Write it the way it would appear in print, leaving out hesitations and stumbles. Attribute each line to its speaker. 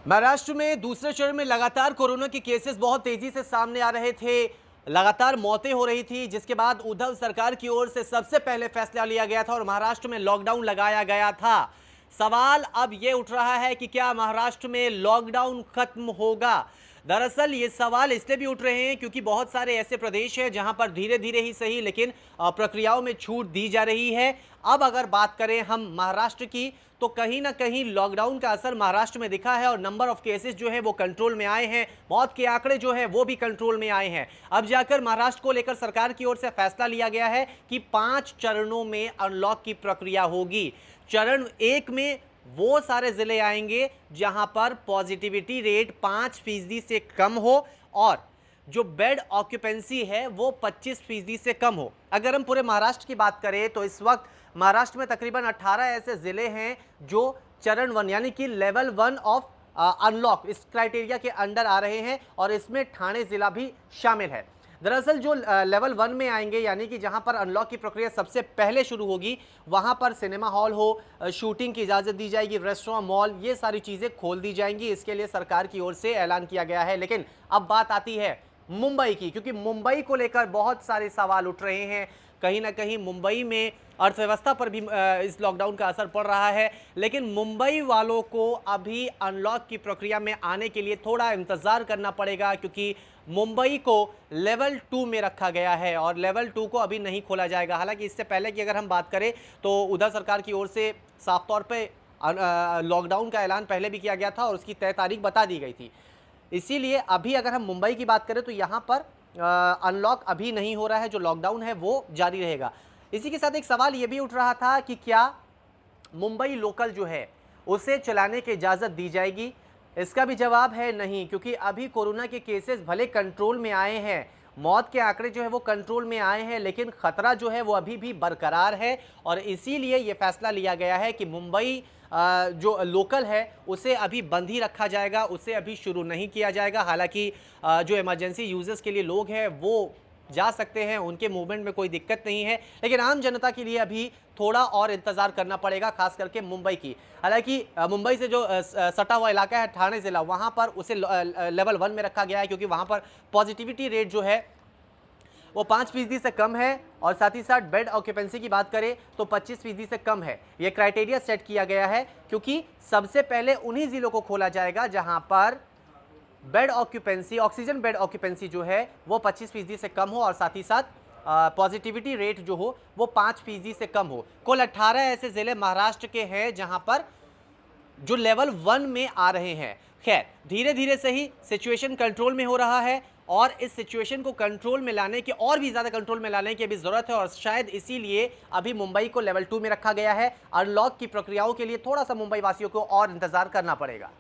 Speaker 1: महाराष्ट्र में दूसरे चरण में लगातार कोरोना के केसेस बहुत तेजी से सामने आ रहे थे। लगातार मौतें हो रही थी, जिसके बाद उद्धव सरकार की ओर से सबसे पहले फैसला लिया गया था और महाराष्ट्र में लॉकडाउन लगाया गया था। सवाल अब ये उठ रहा है कि क्या महाराष्ट्र में लॉकडाउन खत्म होगा। दरअसल ये सवाल इसलिए भी उठ रहे हैं क्योंकि बहुत सारे ऐसे प्रदेश हैं जहां पर धीरे धीरे ही सही लेकिन प्रक्रियाओं में छूट दी जा रही है। अब अगर बात करें हम महाराष्ट्र की, तो कहीं ना कहीं लॉकडाउन का असर महाराष्ट्र में दिखा है और नंबर ऑफ केसेस जो है वो कंट्रोल में आए हैं, मौत के आंकड़े जो है वो भी कंट्रोल में आए हैं। अब जाकर महाराष्ट्र को लेकर सरकार की ओर से फैसला लिया गया है कि 5 चरणों में अनलॉक की प्रक्रिया होगी। चरण 1 में वो सारे जिले आएंगे जहां पर पॉजिटिविटी रेट 5% से कम हो और जो बेड ऑक्यूपेंसी है वो 25% से कम हो। अगर हम पूरे महाराष्ट्र की बात करें तो इस वक्त महाराष्ट्र में तकरीबन 18 ऐसे जिले हैं जो चरण 1 यानी कि लेवल 1 ऑफ अनलॉक इस क्राइटेरिया के अंडर आ रहे हैं और इसमें ठाणे जिला भी शामिल है। दरअसल जो लेवल 1 में आएंगे यानी कि जहां पर अनलॉक की प्रक्रिया सबसे पहले शुरू होगी, वहां पर सिनेमा हॉल हो, शूटिंग की इजाज़त दी जाएगी, रेस्टोरेंट, मॉल, ये सारी चीज़ें खोल दी जाएंगी। इसके लिए सरकार की ओर से ऐलान किया गया है। लेकिन अब बात आती है मुंबई की, क्योंकि मुंबई को लेकर बहुत सारे सवाल उठ रहे हैं। कहीं ना कहीं मुंबई में अर्थव्यवस्था पर भी इस लॉकडाउन का असर पड़ रहा है, लेकिन मुंबई वालों को अभी अनलॉक की प्रक्रिया में आने के लिए थोड़ा इंतज़ार करना पड़ेगा, क्योंकि मुंबई को लेवल 2 में रखा गया है और लेवल 2 को अभी नहीं खोला जाएगा। हालांकि इससे पहले की अगर हम बात करें तो उद्धव सरकार की ओर से साफ तौर पे लॉकडाउन का ऐलान पहले भी किया गया था और उसकी तय तारीख बता दी गई थी। इसीलिए अभी अगर हम मुंबई की बात करें तो यहाँ पर अनलॉक अभी नहीं हो रहा है, जो लॉकडाउन है वो जारी रहेगा। इसी के साथ एक सवाल ये भी उठ रहा था कि क्या मुंबई लोकल जो है उसे चलाने की इजाज़त दी जाएगी। इसका भी जवाब है नहीं, क्योंकि अभी कोरोना के केसेस भले कंट्रोल में आए हैं, मौत के आंकड़े जो है वो कंट्रोल में आए हैं, लेकिन खतरा जो है वो अभी भी बरकरार है और इसीलिए ये फैसला लिया गया है कि मुंबई जो लोकल है उसे अभी बंद ही रखा जाएगा, उसे अभी शुरू नहीं किया जाएगा। हालांकि जो इमरजेंसी यूजर्स के लिए लोग हैं वो जा सकते हैं, उनके मूवमेंट में कोई दिक्कत नहीं है, लेकिन आम जनता के लिए अभी थोड़ा और इंतजार करना पड़ेगा, खास करके मुंबई की। हालांकि मुंबई से जो सटा हुआ इलाका है ठाणे जिला, वहां पर उसे लेवल 1 में रखा गया है, क्योंकि वहां पर पॉजिटिविटी रेट जो है वो 5% से कम है और साथ ही साथ बेड ऑक्यूपेंसी की बात करें तो 25% से कम है। यह क्राइटेरिया सेट किया गया है क्योंकि सबसे पहले उन्हीं जिलों को खोला जाएगा जहां पर bed occupancy, oxygen bed occupancy जो है वो 25% से कम हो और साथ ही साथ पॉजिटिविटी रेट जो हो वो 5% से कम हो। कुल 18 ऐसे जिले महाराष्ट्र के हैं जहां पर जो लेवल 1 में आ रहे हैं। खैर, धीरे धीरे सही सिचुएशन कंट्रोल में हो रहा है और इस सिचुएशन को कंट्रोल में लाने की, और भी ज़्यादा कंट्रोल में लाने की अभी ज़रूरत है और शायद इसीलिए अभी मुंबई को लेवल 2 में रखा गया है। अनलॉक की प्रक्रियाओं के लिए थोड़ा सा मुंबई वासियों को और इंतज़ार करना पड़ेगा।